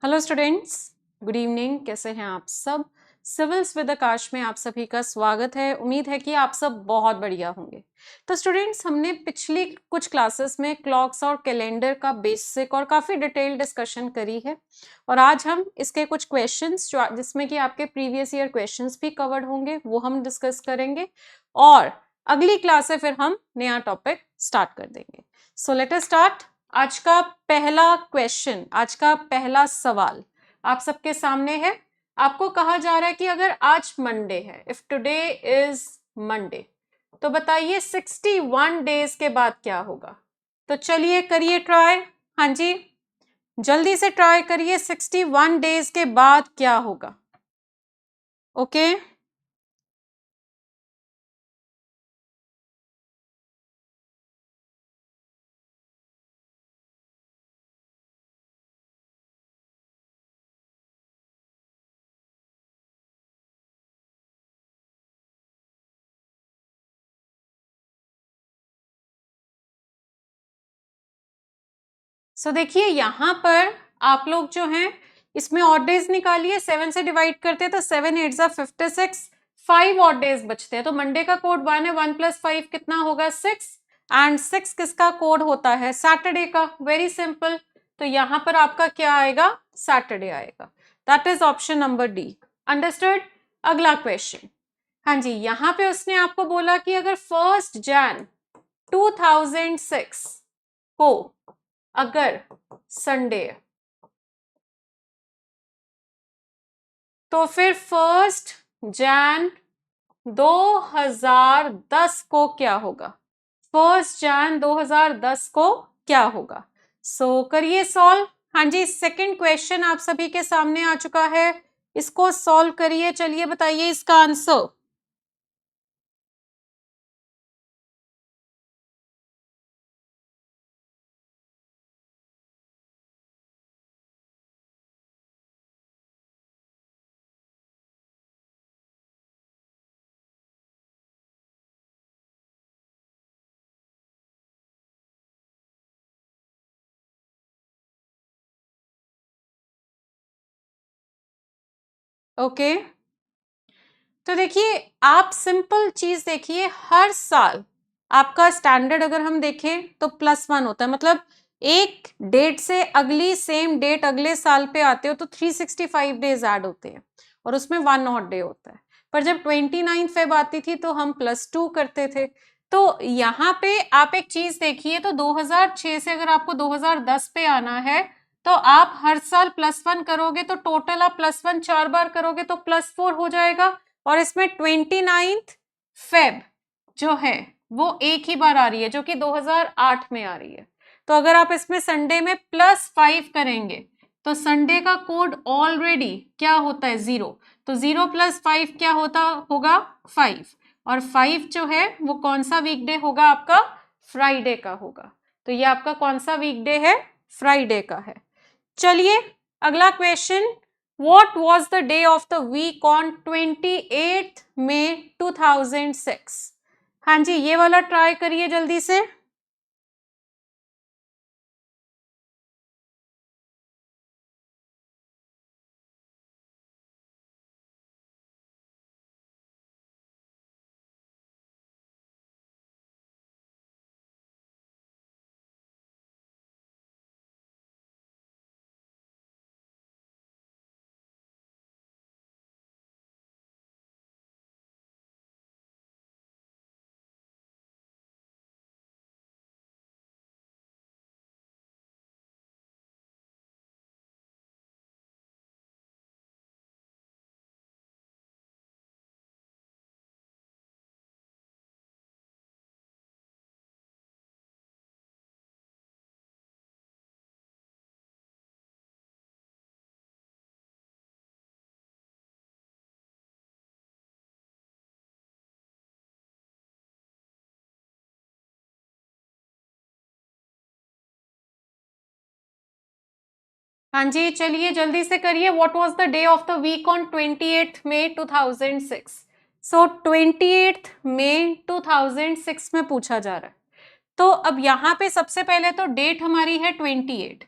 Hello students, good evening. कैसे हैं आप सब? सिविल्स विद आकाश में आप सभी का स्वागत है। उम्मीद है कि आप सब बहुत बढ़िया होंगे। तो स्टूडेंट्स, हमने पिछली कुछ क्लासेस में क्लॉक्स और कैलेंडर का बेसिक और काफ़ी डिटेल डिस्कशन करी है, और आज हम इसके कुछ क्वेश्चंस जिसमें कि आपके प्रीवियस ईयर क्वेश्चंस भी कवर्ड होंगे वो हम डिस्कस करेंगे, और अगली क्लास से फिर हम नया टॉपिक स्टार्ट कर देंगे। So let us start. आज का पहला क्वेश्चन, आज का पहला सवाल आप सबके सामने है। आपको कहा जा रहा है कि अगर आज मंडे है, इफ टुडे इज मंडे, तो बताइए 61 डेज के बाद क्या होगा। तो चलिए करिए ट्राई। हाँ जी, जल्दी से ट्राई करिए, 61 डेज के बाद क्या होगा। ओके सो देखिए यहां पर आप लोग जो हैं इसमें ऑड डेज निकालिए। 7 से डिवाइड करते हैं तो 7 8 जा 56, 5 ऑड डेज बचते हैं। तो मंडे का कोड 1 है, 1 + 5 कितना होगा 6, एंड 6 किसका कोड होता है? सैटरडे का। Very simple. तो यहां पर आपका क्या आएगा? सैटरडे आएगा। That is option number D. Understood? अगला क्वेश्चन। हाँ जी, यहां पे उसने आपको बोला कि अगर 1 जैन 2006 को अगर संडे तो फिर 1 जैन 2010 को क्या होगा? 1 जैन 2010 को क्या होगा? सो करिए सॉल्व। हाँ जी, सेकंड क्वेश्चन आप सभी के सामने आ चुका है, इसको सॉल्व करिए। चलिए बताइए इसका आंसर। ओके तो देखिए, आप सिंपल चीज देखिए, हर साल आपका स्टैंडर्ड अगर हम देखें तो +1 होता है। मतलब एक डेट से अगली सेम डेट अगले साल पे आते हो तो 365 डेज ऐड होते हैं, और उसमें 1 ऑड डे होता है। पर जब 29 फेब आती थी तो हम +2 करते थे। तो यहाँ पे आप एक चीज देखिए, तो 2006 से अगर आपको 2010 पे आना है तो आप हर साल +1 करोगे, तो टोटल आप +1 4 बार करोगे तो +4 हो जाएगा। और इसमें 29 फेब जो है वो एक ही बार आ रही है, जो कि 2008 में आ रही है। तो अगर आप इसमें संडे में +5 करेंगे तो संडे का कोड ऑलरेडी क्या होता है? 0। तो 0 + 5 क्या होता होगा? 5। और 5 जो है वो कौन सा वीकडे होगा आपका? फ्राइडे का होगा। तो ये आपका कौन सा वीकडे है? फ्राइडे का है। चलिए अगला question. What was the day of the week on 28th May 2006? हाँ जी, ये वाला ट्राई करिए जल्दी से। हाँ जी, चलिए जल्दी से करिए। What was the day of the week on 28th May 2006? So 28th May 2006 में पूछा जा रहा है। तो अब यहाँ पे सबसे पहले तो डेट हमारी है 28,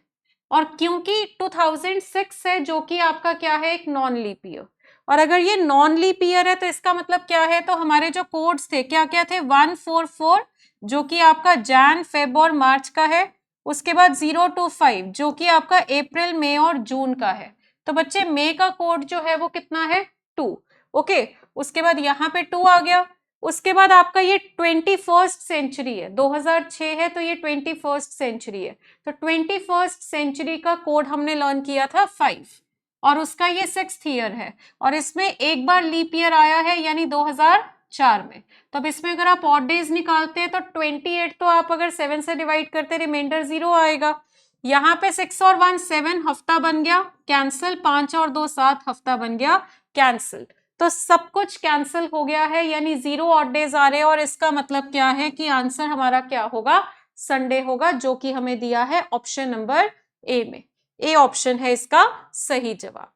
और क्योंकि 2006 है जो कि आपका क्या है, एक नॉन लीप ईयर, और अगर ये नॉन लीप ईयर है तो इसका मतलब क्या है, तो हमारे जो कोड्स थे क्या क्या थे, 144 जो कि आपका जैन फेब और मार्च का है, उसके बाद 025 जो कि आपका अप्रैल मई और जून का है। तो बच्चे मई का कोड जो है वो कितना है, 2। ओके, उसके बाद यहाँ पे 2 आ गया। उसके बाद आपका ये 21st सेंचुरी है, 2006 है तो ये 21st सेंचुरी है, तो 21st सेंचुरी का कोड हमने लर्न किया था 5, और उसका ये 6th ईयर है, और इसमें एक बार लीप ईयर आया है यानी 2004 में। तो अब इसमें अगर आप ऑड डेज निकालते हैं तो 28 तो आप अगर 7 से डिवाइड करते रिमाइंडर 0 आएगा। यहाँ पे 6 और 1 7 हफ्ता बन गया कैंसिल, 5 और 2 7 हफ्ता बन गया कैंसिल। तो सब कुछ कैंसिल हो गया है यानी 0 ऑड डेज आ रहे हैं, और इसका मतलब क्या है कि आंसर हमारा क्या होगा, संडे होगा, जो कि हमें दिया है ऑप्शन नंबर ए में। ए ऑप्शन है इसका सही जवाब।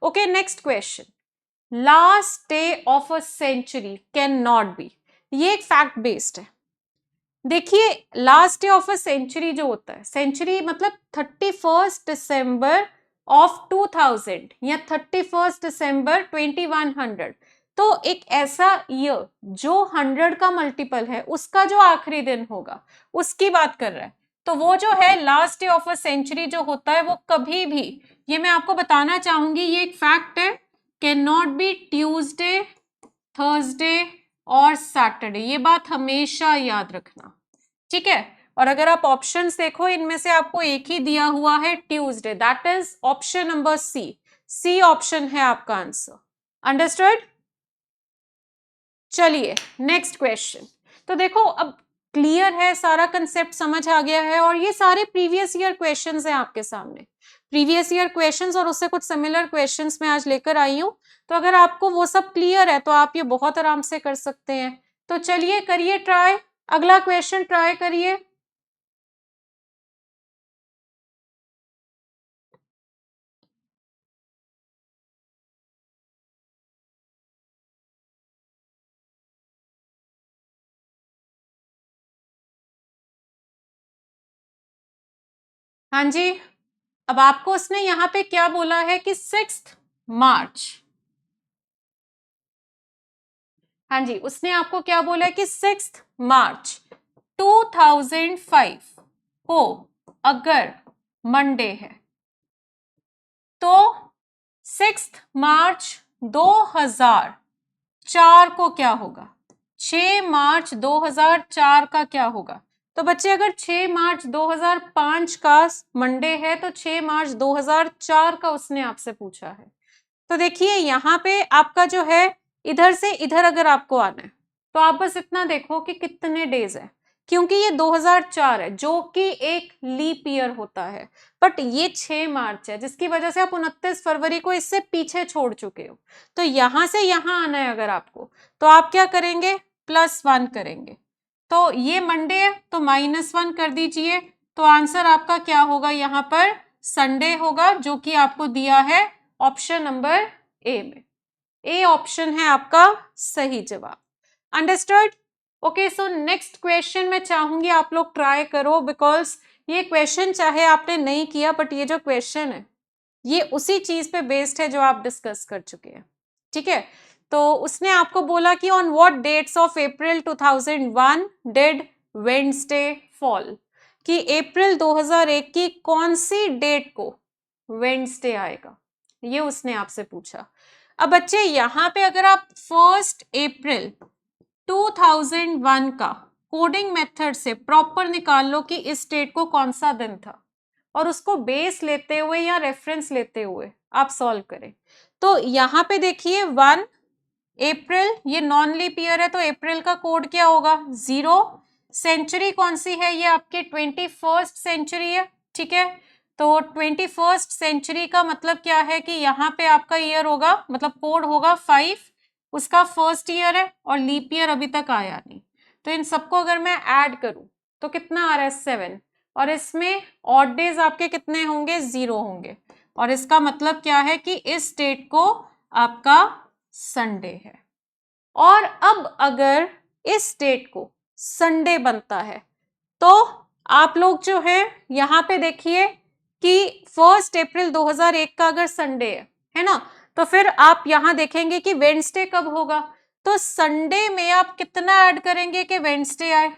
Okay, next question, last day of a century can not be, ये एक फैक्ट बेस्ड है। देखिए last day of a century जो होता है, सेंचुरी मतलब 31 दिसंबर ऑफ 2000 या 31 दिसंबर 2100, तो एक ऐसा ईयर जो 100 का मल्टीपल है उसका जो आखिरी दिन होगा उसकी बात कर रहा है। तो वो जो है last day of a century जो होता है वो कभी भी, ये मैं आपको बताना चाहूंगी, ये एक फैक्ट है, can not B Tuesday, Thursday और सैटरडे, ये बात हमेशा याद रखना, ठीक है। और अगर आप ऑप्शंस देखो इनमें से आपको एक ही दिया हुआ है Tuesday, that is option number C, C option है आपका आंसर। अंडरस्टूड? चलिए नेक्स्ट क्वेश्चन। तो देखो अब क्लियर है, सारा कंसेप्ट समझ आ गया है, और ये सारे प्रीवियस ईयर क्वेश्चंस हैं आपके सामने, प्रीवियस ईयर क्वेश्चंस और उससे कुछ सिमिलर क्वेश्चंस मैं आज लेकर आई हूं। तो अगर आपको वो सब क्लियर है तो आप ये बहुत आराम से कर सकते हैं। तो चलिए करिए ट्राई, अगला क्वेश्चन ट्राई करिए। हाँ जी, अब आपको उसने यहाँ पे क्या बोला है कि 6 मार्च, हाँ जी, उसने आपको क्या बोला है कि 6 मार्च 2005 को अगर मंडे है तो 6 मार्च 2004 को क्या होगा, 6 मार्च 2004 का क्या होगा। तो बच्चे अगर 6 मार्च 2005 का मंडे है तो 6 मार्च 2004 का उसने आपसे पूछा है। तो देखिए यहाँ पे आपका जो है इधर से इधर अगर आपको आना है तो आप बस इतना देखो कि कितने डेज है, क्योंकि ये 2004 है जो कि एक लीप ईयर होता है, बट ये 6 मार्च है जिसकी वजह से आप 29 फरवरी को इससे पीछे छोड़ चुके हो। तो यहां से यहां आना है अगर आपको, तो आप क्या करेंगे, +1 करेंगे। तो ये मंडे है तो -1 कर दीजिए, तो आंसर आपका क्या होगा, यहाँ पर संडे होगा, जो कि आपको दिया है ऑप्शन नंबर ए में। ए ऑप्शन है आपका सही जवाब। Understood? Okay, so next question मैं चाहूंगी आप लोग ट्राई करो, बिकॉज ये क्वेश्चन चाहे आपने नहीं किया बट ये जो क्वेश्चन है ये उसी चीज पे बेस्ड है जो आप डिस्कस कर चुके हैं, ठीक है। तो उसने आपको बोला कि on what dates of April 2001 did Wednesday fall, कि अप्रैल 2001 की कौन सी डेट को वेडनेसडे आएगा, ये उसने आपसे पूछा। अब बच्चे यहाँ पे अगर आप 1 अप्रैल 2001 का कोडिंग मेथड से प्रॉपर निकाल लो कि इस डेट को कौन सा दिन था, और उसको बेस लेते हुए या रेफरेंस लेते हुए आप सॉल्व करें। तो यहाँ पे देखिए 1 अप्रैल, ये नॉन लीप ईयर है तो अप्रैल का कोड क्या होगा, 0। सेंचुरी कौन सी है, ये आपके 21st सेंचुरी है, ठीक है। तो 21st सेंचुरी का मतलब क्या है कि यहाँ पे आपका ईयर होगा, मतलब कोड होगा 5, उसका फर्स्ट ईयर है और लीप ईयर अभी तक आया नहीं। तो इन सबको अगर मैं ऐड करूं तो कितना आ रहा है, 7, और इसमें ऑड डेज आपके कितने होंगे, 0 होंगे, और इसका मतलब क्या है कि इस डेट को आपका संडे है। और अब अगर इस डेट को संडे बनता है तो आप लोग जो है यहाँ पे देखिए कि 1 अप्रैल 2001 का अगर संडे है ना, तो फिर आप यहां देखेंगे कि वेडनेसडे कब होगा, तो संडे में आप कितना ऐड करेंगे कि वेडनेसडे आए?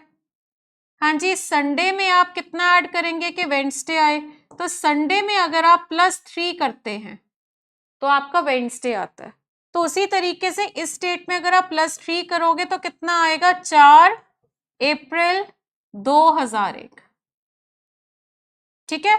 हाँ जी, संडे में आप कितना ऐड करेंगे कि वेडनेसडे आए? तो संडे में अगर आप +3 करते हैं तो आपका वेडनेसडे आता है। तो उसी तरीके से इस डेट में अगर आप +3 करोगे तो कितना आएगा? 4 अप्रैल 2001। ठीक है,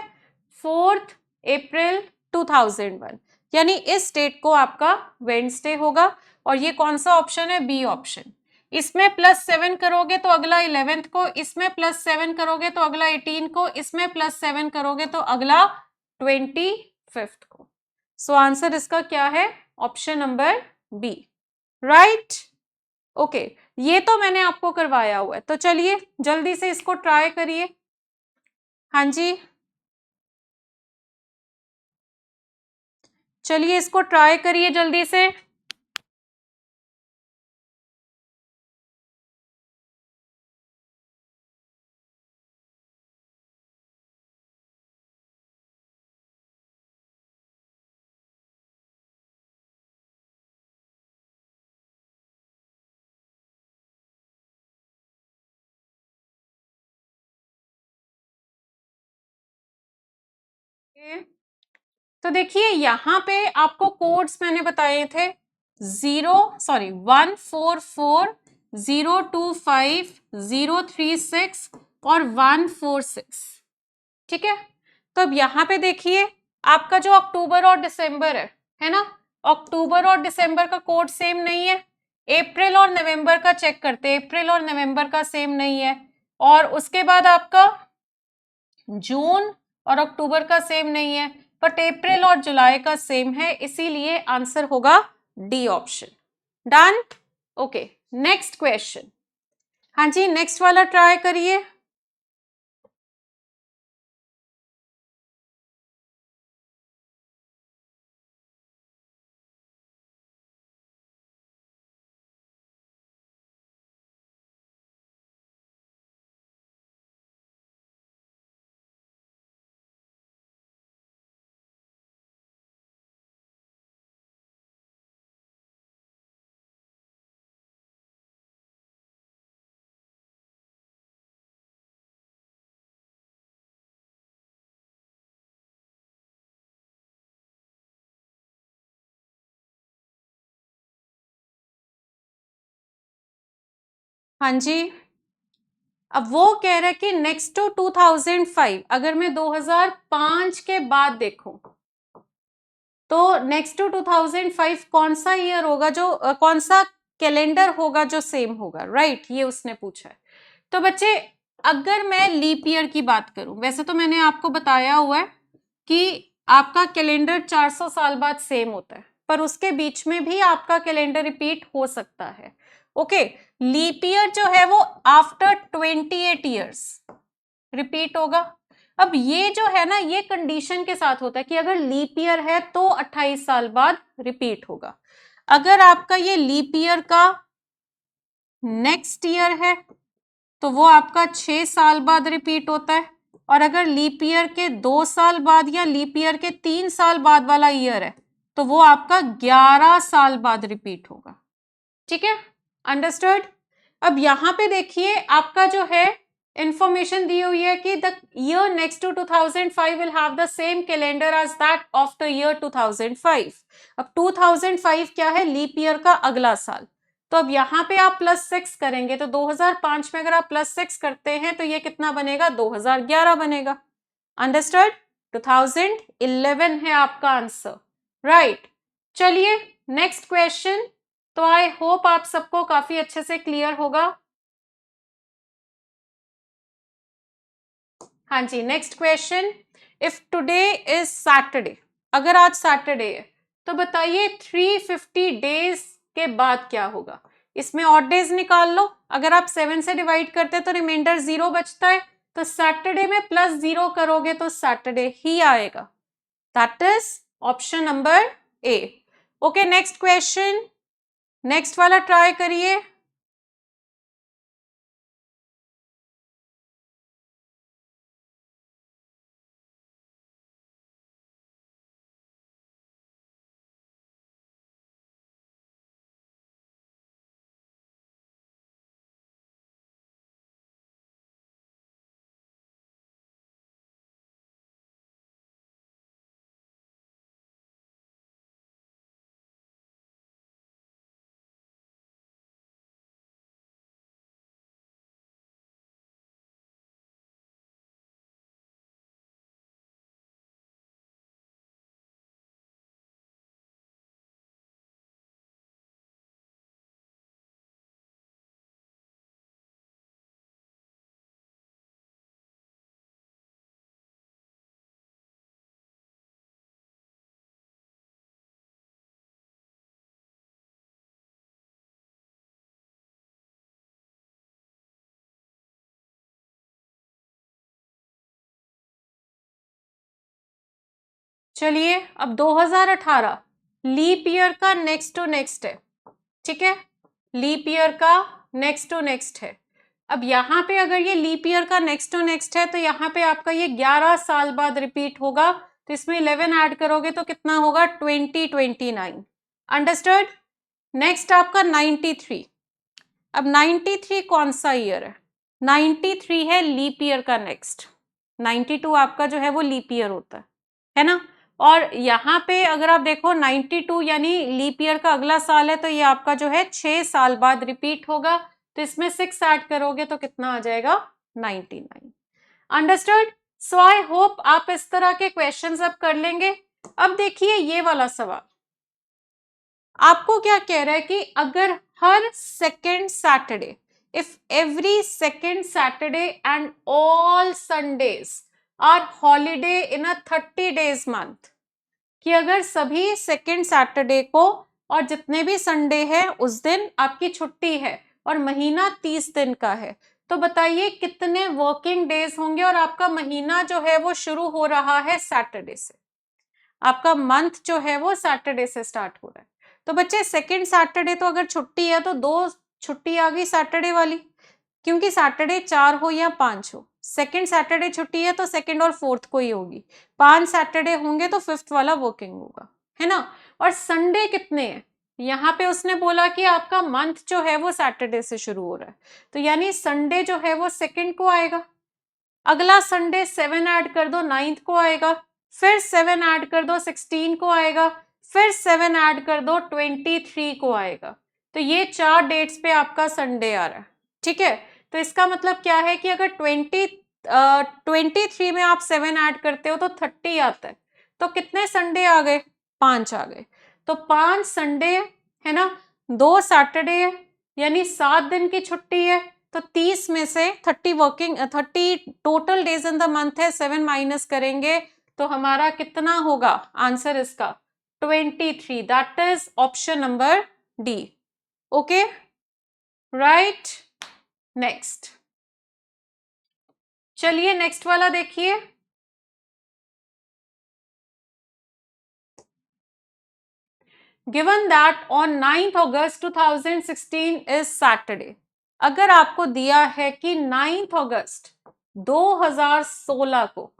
4 अप्रैल 2001, यानी इस डेट को आपका वेडनेसडे होगा। और ये कौन सा ऑप्शन है? B option. इसमें +7 करोगे तो अगला 11th को, इसमें +7 करोगे तो अगला 18 को, इसमें +7 करोगे तो अगला 25th को। सो आंसर इसका क्या है? Option number B, right. Okay, ये तो मैंने आपको करवाया हुआ है, तो चलिए जल्दी से इसको ट्राई करिए। हाँ जी, चलिए इसको ट्राई करिए जल्दी से। तो देखिए यहाँ पे आपको कोड्स मैंने बताए थे 144 025 036 और 146। ठीक है, तो अब यहाँ पे देखिए आपका जो अक्टूबर और दिसंबर है ना, अक्टूबर और दिसंबर का कोड सेम नहीं है। अप्रैल और नवंबर का चेक करते हैं, अप्रैल और नवंबर का सेम नहीं है। और उसके बाद आपका जून और अक्टूबर का सेम नहीं है, बट अप्रैल और जुलाई का सेम है, इसीलिए आंसर होगा D option. Done. Okay, next question. हाँ जी, नेक्स्ट वाला ट्राई करिए। हाँ जी, अब वो कह रहा है कि नेक्स्ट टू 2005, अगर मैं 2005 के बाद देखूं तो नेक्स्ट टू 2005 कौन सा ईयर होगा जो कौन सा कैलेंडर होगा जो सेम होगा, राइट? ये उसने पूछा है। तो बच्चे अगर मैं लीप ईयर की बात करूं, वैसे तो मैंने आपको बताया हुआ है कि आपका कैलेंडर 400 साल बाद सेम होता है, पर उसके बीच में भी आपका कैलेंडर रिपीट हो सकता है। ओके, लीप ईयर जो है वो आफ्टर 28 ईयर्स रिपीट होगा। अब ये जो है ना, ये कंडीशन के साथ होता है कि अगर लीप ईयर है तो 28 साल बाद रिपीट होगा। अगर आपका ये लीप ईयर का नेक्स्ट ईयर है तो वो आपका 6 साल बाद रिपीट होता है। और अगर लीप ईयर के 2 साल बाद या लीप ईयर के 3 साल बाद वाला ईयर है तो वो आपका 11 साल बाद रिपीट होगा। ठीक है, अंडरस्टूड। अब यहां पे देखिए आपका जो है इंफॉर्मेशन दी हुई है कि the year next to 2005 will have the same calendar as that of the year 2005। अब 2005 क्या है? लीप ईयर का अगला साल। तो अब यहाँ पे आप +6 करेंगे तो 2005 में अगर आप +6 करते हैं तो ये कितना बनेगा? 2011 बनेगा। अंडरस्टूड? 2011 है आपका आंसर, राइट। चलिए नेक्स्ट क्वेश्चन। तो आई होप आप सबको काफी अच्छे से क्लियर होगा। हाँ जी, next question. If today is Saturday, अगर आज सैटरडे है तो बताइए 350 डेज के बाद क्या होगा? इसमें ऑड डेज निकाल लो। अगर आप 7 से डिवाइड करते हैं तो रिमाइंडर 0 बचता है, तो सैटरडे में +0 करोगे तो सैटरडे ही आएगा। That is option number A. Okay, next question, next वाला ट्राई करिए। चलिए अब 2018 लीप ईयर का नेक्स्ट टू नेक्स्ट है, ठीक है, लीप ईयर का नेक्स्ट टू नेक्स्ट है। अब यहाँ पे अगर ये लीप ईयर का नेक्स्ट टू नेक्स्ट है तो यहाँ पे आपका ये 11 साल बाद रिपीट होगा, तो इसमें 11 ऐड करोगे तो कितना होगा 2029। अंडरस्टूड। नेक्स्ट आपका 93। अब 93 कौन सा ईयर है? 93 है लीप ईयर का नेक्स्ट। 92 आपका जो है वो लीप ईयर होता है ना। और यहाँ पे अगर आप देखो 92 यानी लीप ईयर का अगला साल है, तो ये आपका जो है 6 साल बाद रिपीट होगा, तो इसमें 6 ऐड करोगे तो कितना आ जाएगा 99। अंडरस्टूड। सो आई होप आप इस तरह के क्वेश्चंस अब कर लेंगे। अब देखिए ये वाला सवाल आपको क्या कह रहा है कि अगर हर second Saturday, if every second Saturday and all Sundays are holiday in a 30 days month, कि अगर सभी सेकेंड सैटरडे को और जितने भी संडे हैं उस दिन आपकी छुट्टी है और महीना 30 दिन का है, तो बताइए कितने वर्किंग डेज होंगे। और आपका महीना जो है वो शुरू हो रहा है सैटरडे से, आपका मंथ जो है वो सैटरडे से स्टार्ट हो रहा है। तो बच्चे सेकेंड सैटरडे तो अगर छुट्टी है तो 2 छुट्टी आ गई सैटरडे वाली, क्योंकि सैटरडे 4 हो या 5 हो, सेकेंड सैटरडे छुट्टी है तो सेकेंड और फोर्थ को ही होगी, 5 सैटरडे होंगे तो फिफ्थ वाला वर्किंग होगा, है ना। और संडे कितने हैं? यहाँ पे उसने बोला कि आपका मंथ जो है वो सैटरडे से शुरू हो रहा है, तो यानी संडे जो है वो सेकेंड को आएगा, अगला संडे 7 ऐड कर दो 9th को आएगा, फिर 7 ऐड कर दो 16 को आएगा, फिर 7 ऐड कर दो 23 को आएगा। तो ये 4 डेट्स पे आपका संडे आ रहा है, ठीक है। तो इसका मतलब क्या है कि अगर 23 में आप 7 ऐड करते हो तो 30 आता है, तो कितने संडे आ गए? 5 आ गए। तो 5 संडे है ना, 2 सैटरडे है, यानी 7 दिन की छुट्टी है, तो 30 में से 30 total days in the month है, 7 माइनस करेंगे तो हमारा कितना होगा आंसर इसका 23। That is option number D. Okay right. Next, चलिए नेक्स्ट वाला देखिए। Given that on 9th August 2016 is Saturday. अगर आपको दिया है कि 9th अगस्त 2016 को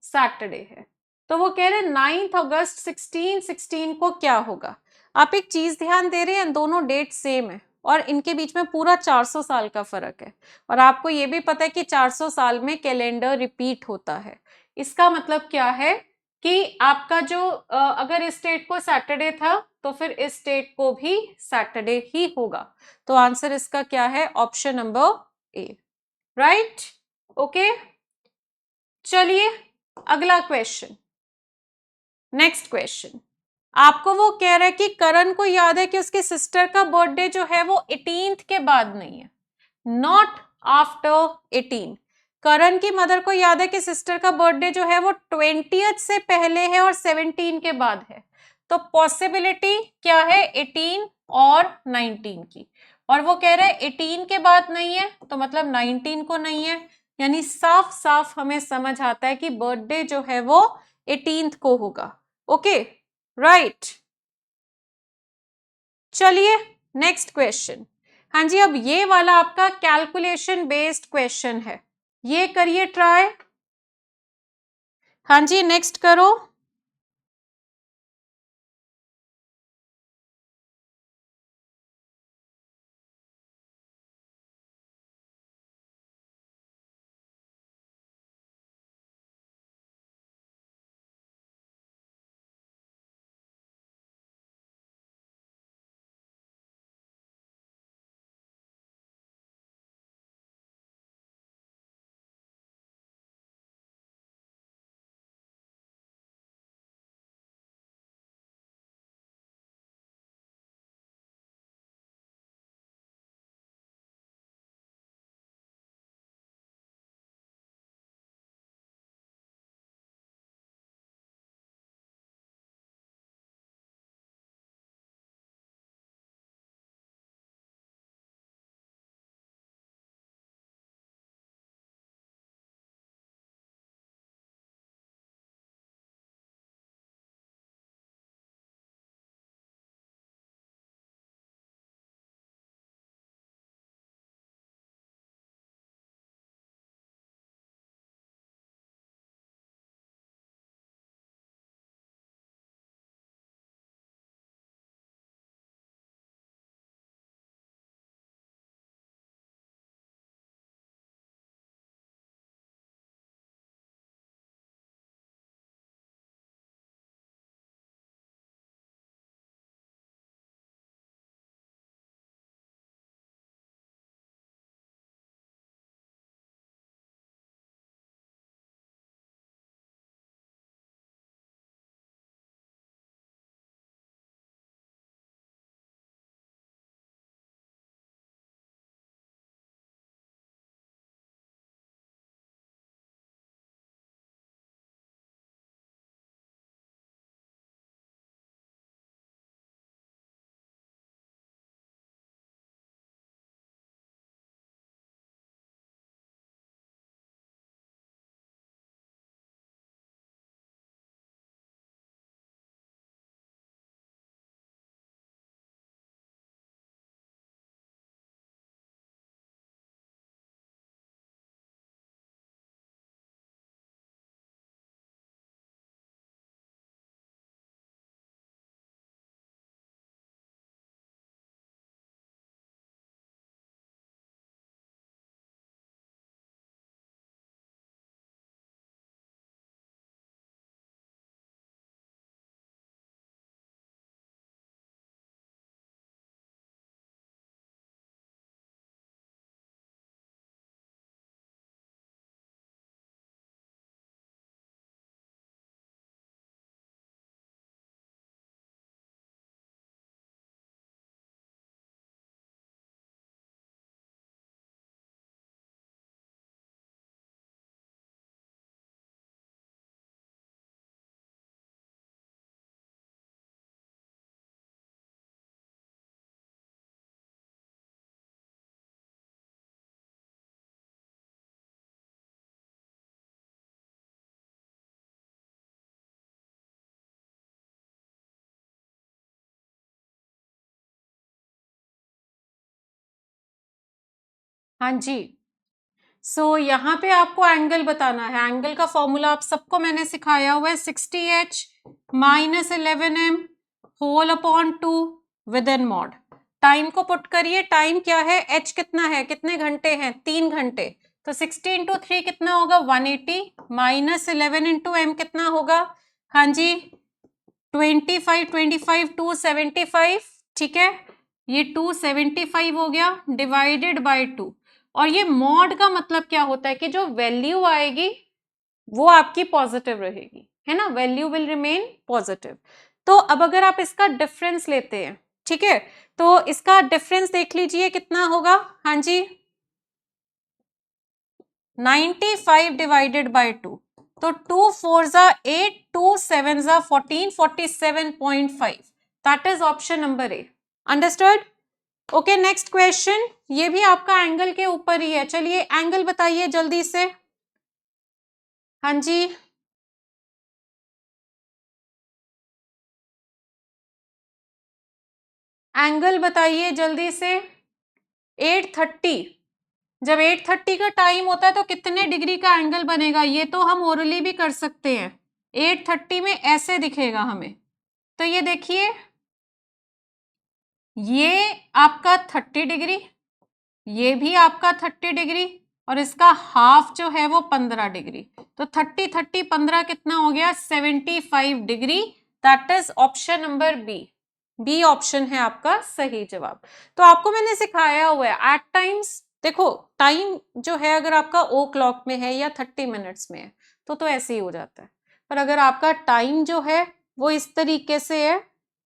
सैटरडे है, तो वो कह रहे हैं 9th अगस्त 1616 को क्या होगा। आप एक चीज ध्यान दे रहे हैं, दोनों डेट सेम है और इनके बीच में पूरा 400 साल का फर्क है, और आपको ये भी पता है कि 400 साल में कैलेंडर रिपीट होता है। इसका मतलब क्या है कि आपका जो अगर इस डेट को सैटरडे था तो फिर इस डेट को भी सैटरडे ही होगा। तो आंसर इसका क्या है? Option number A. Right. Okay, चलिए अगला क्वेश्चन। नेक्स्ट क्वेश्चन आपको वो कह रहा है कि करण को याद है कि उसकी सिस्टर का बर्थडे जो है वो 18th के बाद नहीं है, नॉट आफ्टर 18। करण की मदर को याद है कि सिस्टर का बर्थडे जो है वो 20th से पहले है और 17 के बाद है, तो पॉसिबिलिटी क्या है 18 और 19 की। और वो कह रहे हैं 18 के बाद नहीं है तो मतलब 19 को नहीं है, यानी साफ साफ हमें समझ आता है कि बर्थडे जो है वो 18th को होगा। Okay right. चलिए नेक्स्ट क्वेश्चन। हाँ जी, अब ये वाला आपका कैलकुलेशन बेस्ड क्वेश्चन है, ये करिए ट्राई। हाँ जी नेक्स्ट करो। हाँ जी। यहाँ पे आपको एंगल बताना है। एंगल का फॉर्मूला आप सबको मैंने सिखाया हुआ है, 60h minus 11m whole upon 2 within mod. Time को पुट करिए। टाइम क्या है, h कितना है, कितने घंटे हैं, 3 घंटे। तो 60 इंटू 3 कितना होगा, 180 माइनस 11 इंटू m कितना होगा, हाँ जी 25 275, ठीक है। ये 275 हो गया डिवाइडेड बाय 2। और ये मॉड का मतलब क्या होता है कि जो वैल्यू आएगी वो आपकी पॉजिटिव रहेगी, है ना, वैल्यू विल रिमेन पॉजिटिव। तो अब अगर आप इसका डिफरेंस लेते हैं, ठीक है, तो इसका डिफरेंस देख लीजिए कितना होगा, हाँ जी 95 डिवाइडेड बाय 2। तो 2 4 जा 8, 2 7 जा 14, 47.5। That is option number A. Understood? Okay, next question. ये भी आपका एंगल के ऊपर ही है। चलिए एंगल बताइए जल्दी से। हाँ जी, एंगल बताइए जल्दी से। 830। जब 830 का टाइम होता है तो कितने डिग्री का एंगल बनेगा, ये तो हम ओरली भी कर सकते हैं। 830 में ऐसे दिखेगा हमें। तो ये देखिए, ये आपका 30 डिग्री, ये भी आपका 30 डिग्री, और इसका हाफ जो है वो 15 डिग्री। तो 30 30 15 कितना हो गया, 75 degree. That is option number B. B option है आपका सही जवाब। तो आपको मैंने सिखाया हुआ है एट टाइम्स। देखो टाइम जो है अगर आपका ओ क्लॉक में है या 30 मिनट्स में है तो ऐसे ही हो जाता है। पर अगर आपका टाइम जो है वो इस तरीके से है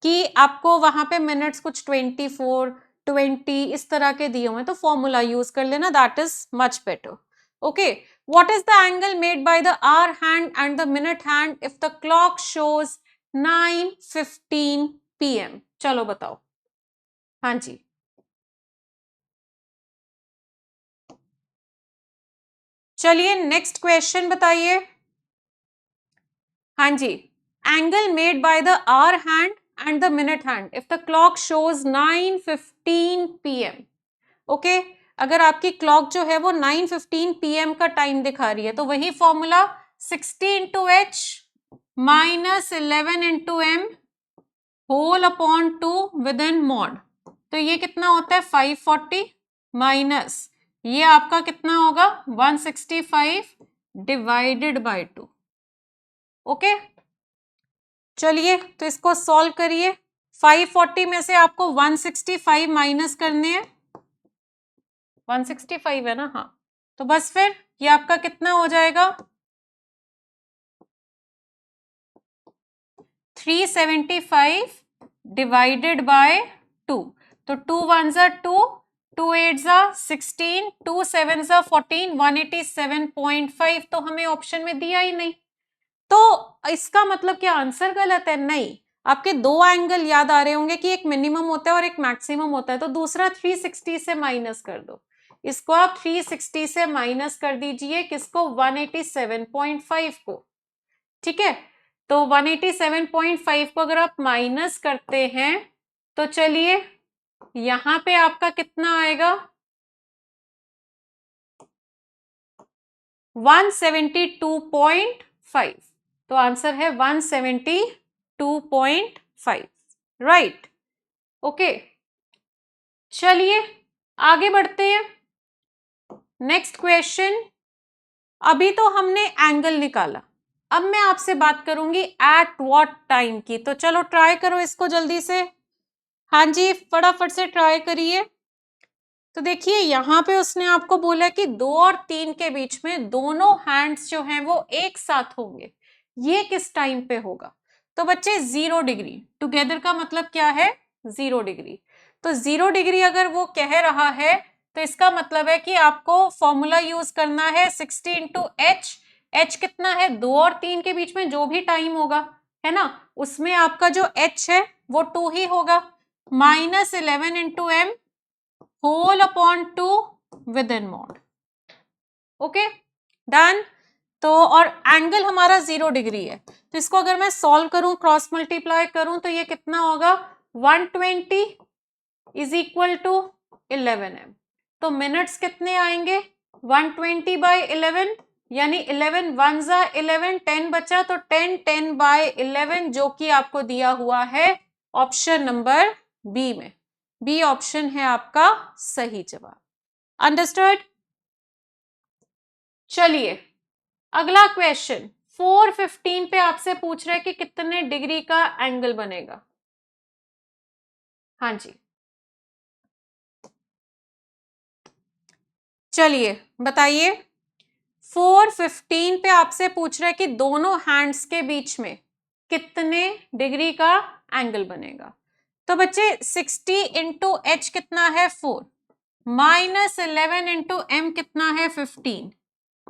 कि आपको वहां पे मिनट्स कुछ 24 20 इस तरह के दिए हुए हैं, तो फॉर्मूला यूज कर लेना, that is much better. Okay, what is the angle made by the hour hand and the minute hand if the clock shows 9:15 PM? चलो बताओ। हाँ जी, चलिए नेक्स्ट क्वेश्चन बताइए। हाँ जी, angle made by the hour hand and the minute hand if the clock shows 9:15 PM। Okay, अगर आपकी clock जो है वो 9:15 PM का टाइम दिखा रही है तो वही formula 60 into H minus 11 into M whole upon 2 within mod. तो ये कितना होता है, 540 माइनस ये आपका कितना होगा, 165 डिवाइडेड बाय 2। ओके, चलिए तो इसको सॉल्व करिए। 540 में से आपको 165 माइनस करने हैं। 165 है ना, हाँ। तो बस फिर ये आपका कितना हो जाएगा, 375 डिवाइडेड बाय 2। तो 2 1 जा 2, 2 8 जा 16, 2 7 जा 14, 187.5 तो हमें ऑप्शन में दिया ही नहीं। तो इसका मतलब क्या आंसर गलत है? नहीं, आपके दो एंगल याद आ रहे होंगे कि एक मिनिमम होता है और एक मैक्सिमम होता है। तो दूसरा 360 से माइनस कर दो, इसको आप 360 से माइनस कर दीजिए, किसको, 187.5 को, ठीक है। तो 187.5 को अगर आप माइनस करते हैं तो चलिए यहां पे आपका कितना आएगा, 172.5। तो आंसर है 172.5, राइट। ओके, चलिए आगे बढ़ते हैं। Next question. अभी तो हमने एंगल निकाला, अब मैं आपसे बात करूंगी एट व्हाट टाइम की। तो चलो ट्राई करो इसको जल्दी से। हाँ जी, फटाफट से ट्राई करिए। तो देखिए यहाँ पे उसने आपको बोला कि 2 और 3 के बीच में दोनों हैंड्स जो हैं वो एक साथ होंगे। ये किस टाइम पे होगा? तो बच्चे 0 डिग्री। टुगेदर का मतलब क्या है, 0 डिग्री। तो 0 डिग्री अगर वो कह रहा है तो इसका मतलब है कि आपको फॉर्मूला यूज करना है 60 इंटू एच। एच कितना है, 2 और 3 के बीच में जो भी टाइम होगा, है ना, उसमें आपका जो एच है वो 2 ही होगा, minus 11 into M whole upon 2 within mod. Okay, done. तो और एंगल हमारा 0 डिग्री है, तो इसको अगर मैं सॉल्व करूं, क्रॉस मल्टीप्लाई करूं, तो ये कितना होगा, 120 इज इक्वल टू 11m। तो मिनट्स कितने आएंगे 120/11, यानी 11 1 जा 11, 10 बचा तो 10 10/11 जो कि आपको दिया हुआ है ऑप्शन नंबर बी में। बी ऑप्शन है आपका सही जवाब। अंडरस्टूड। चलिए अगला क्वेश्चन 415 पे आपसे पूछ रहे हैं कि कितने डिग्री का एंगल बनेगा। हाँ जी, चलिए बताइए। 415 पे आपसे पूछ रहे हैं कि दोनों हैंड्स के बीच में कितने डिग्री का एंगल बनेगा। तो बच्चे 60 इंटू एच कितना है 4, माइनस 11 इंटू एम कितना है 15,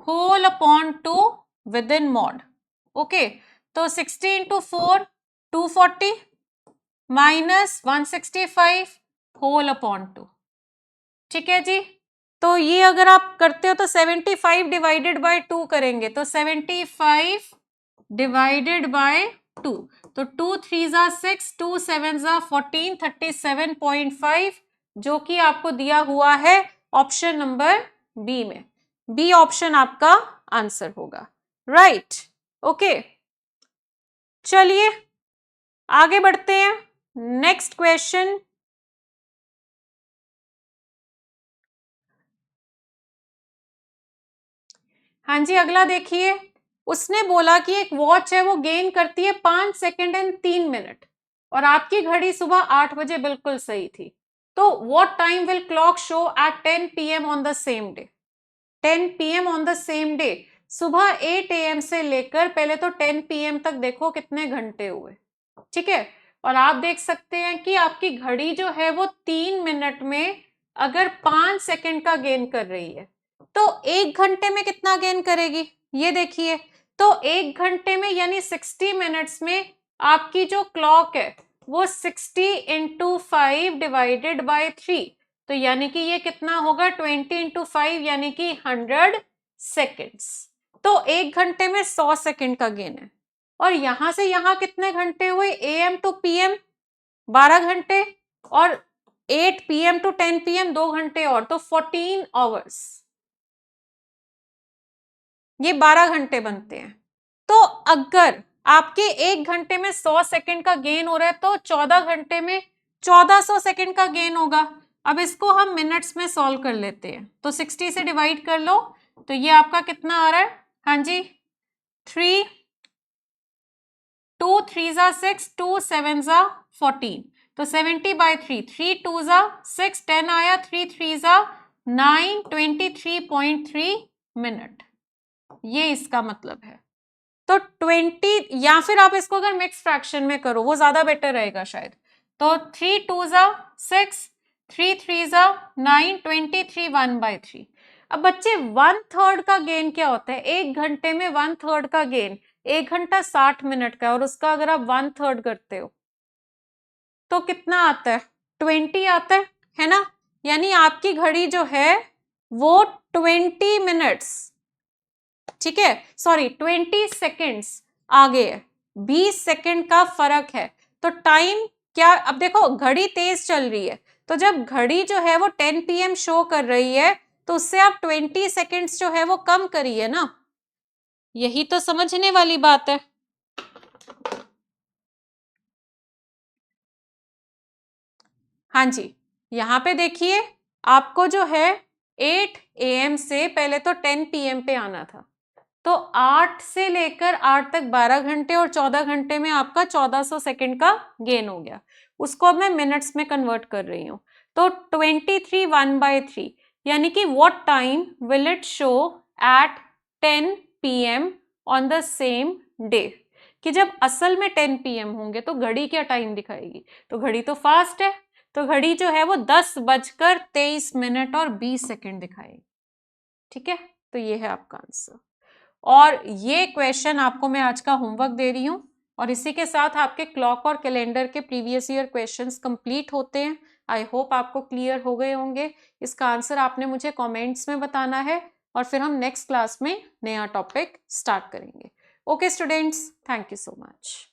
whole upon 2 within mod. Okay, तो 60 इंटू 4 240 माइनस 165 होल अपॉन 2। ठीक है जी। तो ये अगर आप करते हो तो 75 डिवाइडेड बाय 2 करेंगे तो 75 डिवाइडेड बाय 2, तो 2 3 जा 6, 2 7 जा 14, 37.5 जो कि आपको दिया हुआ है ऑप्शन नंबर बी में। बी ऑप्शन आपका आंसर होगा। Right, okay. चलिए आगे बढ़ते हैं। Next question. हाँ जी, अगला देखिए। उसने बोला कि एक वॉच है वो गेन करती है 5 सेकंड एंड 3 मिनट और आपकी घड़ी सुबह 8 बजे बिल्कुल सही थी। तो what time will clock show at 10 PM on the same day. 10 PM on the same day, सुबह 8 AM से लेकर पहले तो 10 PM तक देखो कितने घंटे हुए। ठीक है, और आप देख सकते हैं कि आपकी घड़ी जो है वो 3 मिनट में अगर 5 सेकंड का गेन कर रही है तो 1 घंटे में कितना गेन करेगी ये देखिए। तो 1 घंटे में यानी 60 मिनट्स में आपकी जो क्लॉक है वो 60 इंटू 5 डिवाइडेड बाय 3, तो यानी कि ये कितना होगा 20 इंटू 5 यानी कि 100 सेकेंड्स। तो 1 घंटे में 100 सेकेंड का गेन है। और यहां से यहां कितने घंटे हुए AM टू PM 12 घंटे और 8 PM टू 10 PM 2 घंटे और, तो 14 आवर्स, ये 12 घंटे बनते हैं। तो अगर आपके 1 घंटे में 100 सेकंड का गेन हो रहा है तो 14 घंटे में 1400 सेकंड का गेन होगा। अब इसको हम मिनट्स में सॉल्व कर लेते हैं, तो 60 से डिवाइड कर लो तो ये आपका कितना आ रहा है। हाँ जी, 3 2 3 जा 6, 2 7 जा 14, तो 70/3, 3 2 जा 6, 10 आया, 3 3 जा 9, 23.3 मिनट, ये इसका मतलब है। तो 20, या फिर आप इसको अगर मिक्स फ्रैक्शन में करो वो ज्यादा बेटर रहेगा शायद। तो 3 2 जा 6, 3 3 जा 9, 23 1/3। अब बच्चे 1/3 का गेन क्या होता है, 1 घंटे में 1/3 का गेन, 1 घंटा 60 मिनट का, और उसका अगर आप 1/3 करते हो तो कितना आता है 20 आता है ना। यानी आपकी घड़ी जो है वो 20 मिनट्स, ठीक है, सॉरी 20 सेकेंड्स आगे है, 20 सेकेंड का फर्क है। तो टाइम क्या, अब देखो घड़ी तेज चल रही है तो जब घड़ी जो है वो 10 PM शो कर रही है तो उससे आप 20 सेकेंड्स जो है वो कम करिए ना, यही तो समझने वाली बात है। हाँ जी, यहाँ पे देखिए आपको जो है 8 AM से पहले तो 10 PM पे आना था, तो 8 से लेकर 8 तक 12 घंटे और 14 घंटे में आपका 1400 सेकेंड का गेन हो गया। उसको अब मैं मिनट्स में कन्वर्ट कर रही हूँ, तो 23 1/3 यानी कि what time will it show at 10 PM on the same day, कि जब असल में 10 PM होंगे तो घड़ी क्या टाइम दिखाएगी, तो घड़ी तो फास्ट है तो घड़ी जो है वो 10:23 और 20 सेकेंड दिखाएगी। ठीक है, तो ये है आपका आंसर। और ये क्वेश्चन आपको मैं आज का होमवर्क दे रही हूँ और इसी के साथ आपके क्लॉक और कैलेंडर के प्रीवियस ईयर क्वेश्चंस कंप्लीट होते हैं। आई होप आपको क्लियर हो गए होंगे। इसका आंसर आपने मुझे कमेंट्स में बताना है और फिर हम नेक्स्ट क्लास में नया टॉपिक स्टार्ट करेंगे। Okay students, thank you so much.